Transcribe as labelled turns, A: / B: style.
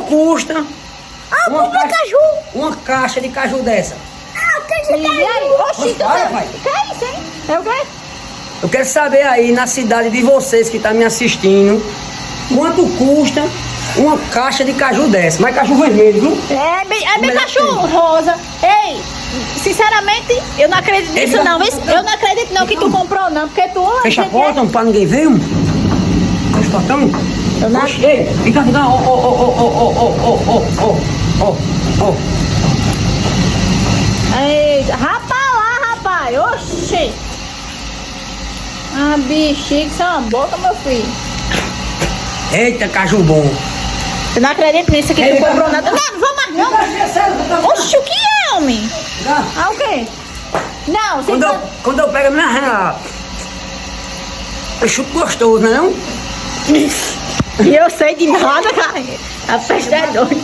A: custa
B: Uma caju.
A: uma caixa de caju dessa?
B: E aí? Oxi, tu
A: Vai,
B: tá...
A: vai.
B: Que é isso, hein? É o quê?
A: Eu quero saber aí na cidade de vocês que estão me assistindo, quanto custa uma caixa de caju dessa? Mas caju vermelho, viu?
B: É bem
A: Melhor
B: cachorro rosa. Ei, sinceramente, eu não acredito nisso não. Eu não acredito não que tu comprou não, porque tu...
A: Fecha a porta pra ninguém ver. Fecha o portão.
B: Eu não...
A: Oxe, ei, fica, ó.
B: Eita, rapaz lá, rapaz. Oxi. Ah, bexiga, isso é uma boca, meu filho.
A: Eita, caju bom.
B: Eu não acredito nisso que tu comprou nada. Não, não vou mais não. Oxi, o que é, homem? Ah, o quê? Não, você
A: Quando eu pego a minha renda, eu chupo gostoso, não é não?
B: E eu sei de nada, cara. A festa é doida.